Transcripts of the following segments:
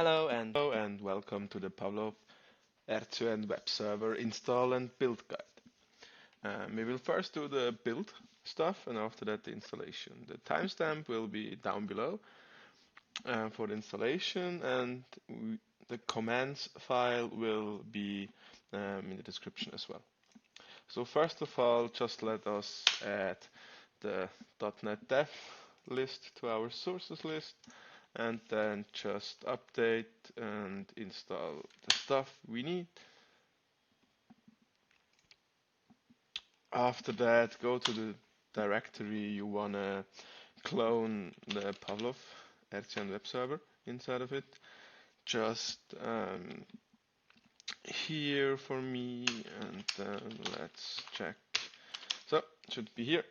Hello and welcome to the PavlovRconWebserver install and build guide. We will first do the build stuff and after that the installation. The timestamp will be down below for the installation, and the commands file will be in the description as well. So first of all, just let us add the .NET dev list to our sources list, and then just update and install the stuff we need. After that, go to the directory you wanna clone the PavlovRconWebserver inside of it. Just here for me, and then let's check. So it should be here.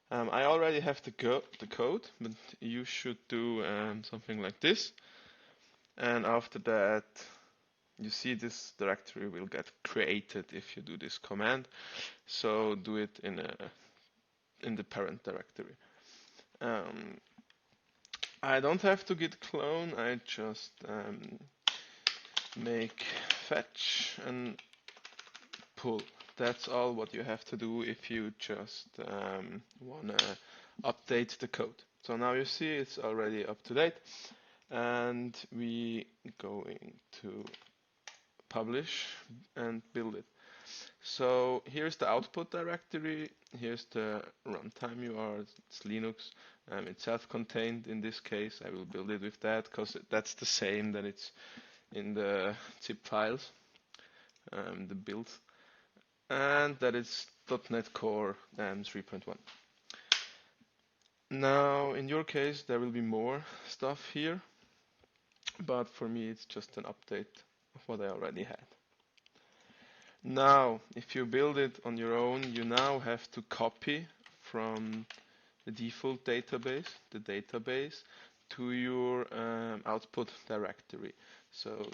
I already have the code, but you should do something like this. And after that, you see this directory will get created if you do this command. So do it in the parent directory. I don't have to git clone. I just make fetch and pull. That's all what you have to do if you just wanna update the code. So now you see it's already up to date, and we going to publish and build it. So here's the output directory. Here's the runtime URL. It's Linux. It's self-contained in this case. I will build it with that because that's the same that it's in the zip files, the build. And that is .NET Core 3.1. Now, in your case, there will be more stuff here, but for me, it's just an update of what I already had. Now, if you build it on your own, you now have to copy from the default database, the database, to your output directory. So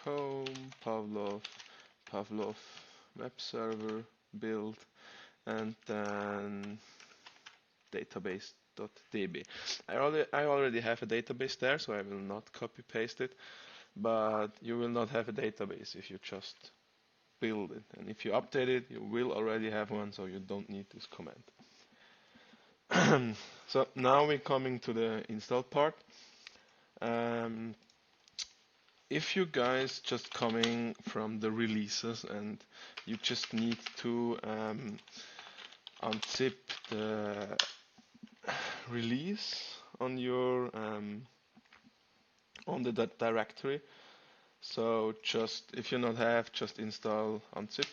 /home PavlovWebServerBuild, and then Database.db. I already have a database there, so I will not copy paste it, but you will not have a database if you just build it. And if you update it, you will already have one, so you don't need this command. So now we're coming to the install part. If you guys just coming from the releases and you just need to unzip the release on your on the directory, so just if you not have, just install unzip,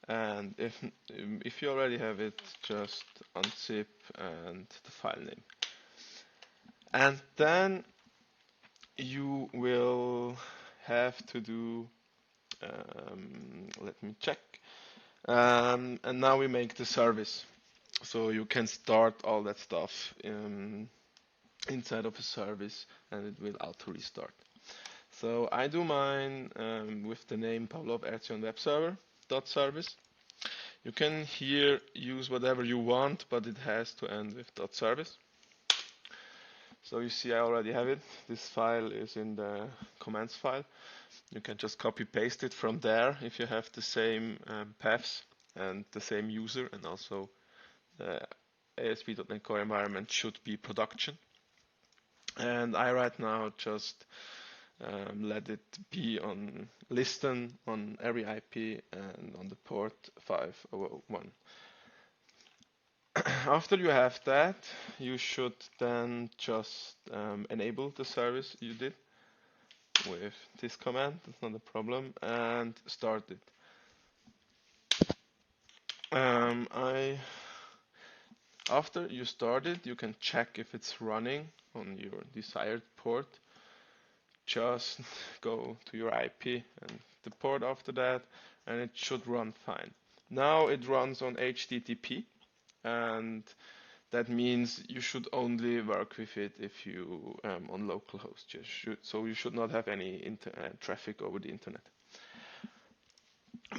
and if you already have it, just unzip and the file name, and then you will have to do let me check, and now we make the service, so you can start all that stuff inside of a service and it will auto restart. So I do mine with the name PavlovRconWebserver.service. You can here use whatever you want, but it has to end with .service. So you see I already have it. This file is in the commands file. You can just copy paste it from there if you have the same paths and the same user, and also the ASP.NET Core environment should be production. And I right now just let it be on listen on every IP and on the port 501. After you have that, you should then just enable the service you did with this command. That's not a problem, and start it. After you start it, you can check if it's running on your desired port. Just go to your IP and the port after that, and it should run fine. Now it runs on HTTP, and that means you should only work with it if you on localhost. So you should not have any traffic over the internet.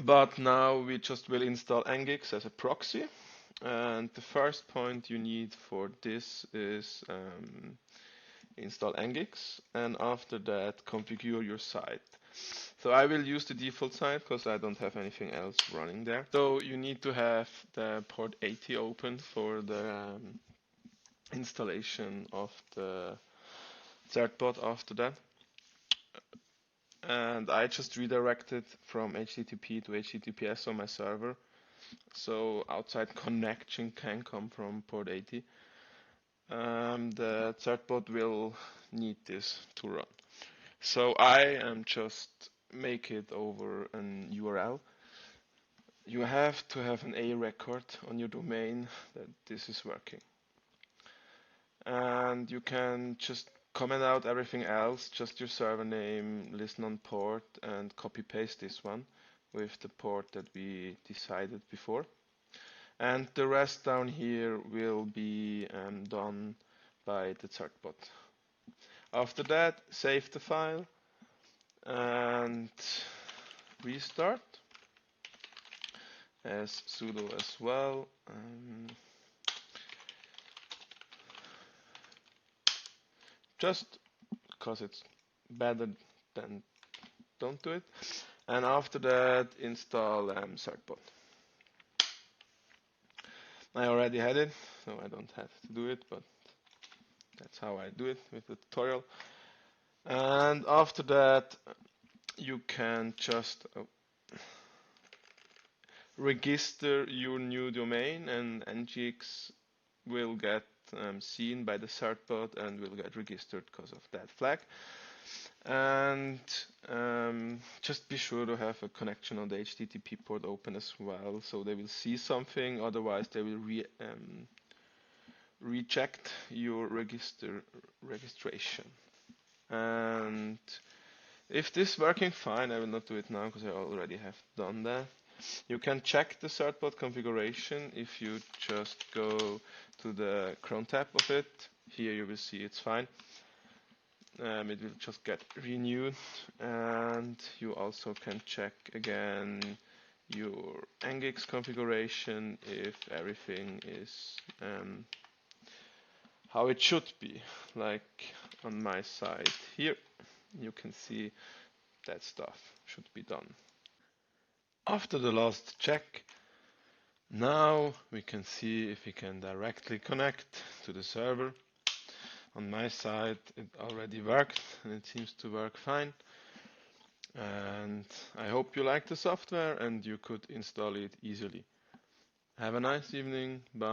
But now we just will install Ngix as a proxy, and the first point you need for this is install ngx, and after that configure your site. So I will use the default site because I don't have anything else running there. So you need to have the port 80 open for the installation of the certbot after that. And I just redirected from HTTP to HTTPS on my server. So outside connection can come from port 80. The certbot will need this to run. So I am just make it over an URL. You have to have an A record on your domain that this is working. And you can just comment out everything else, just your server name, listen on port, and copy paste this one with the port that we decided before. And the rest down here will be done by the certbot. After that, save the file and restart as sudo as well. Just because it's better than don't do it. And after that, install certbot. I already had it, so I don't have to do it, but that's how I do it with the tutorial. And after that, you can just register your new domain, and ngx will get seen by the certbot and will get registered because of that flag. And just be sure to have a connection on the HTTP port open as well, so they will see something. Otherwise, they will reject your registration. And if this is working fine, I will not do it now because I already have done that. You can check the certbot configuration if you just go to the cron tab of it. Here you will see it's fine. It will just get renewed, and you also can check again your ngx configuration if everything is how it should be. Like on my side here, you can see that stuff should be done. After the last check, now we can see if we can directly connect to the server. On my side, it already worked, and it seems to work fine. And I hope you like the software and you could install it easily. Have a nice evening. Bye.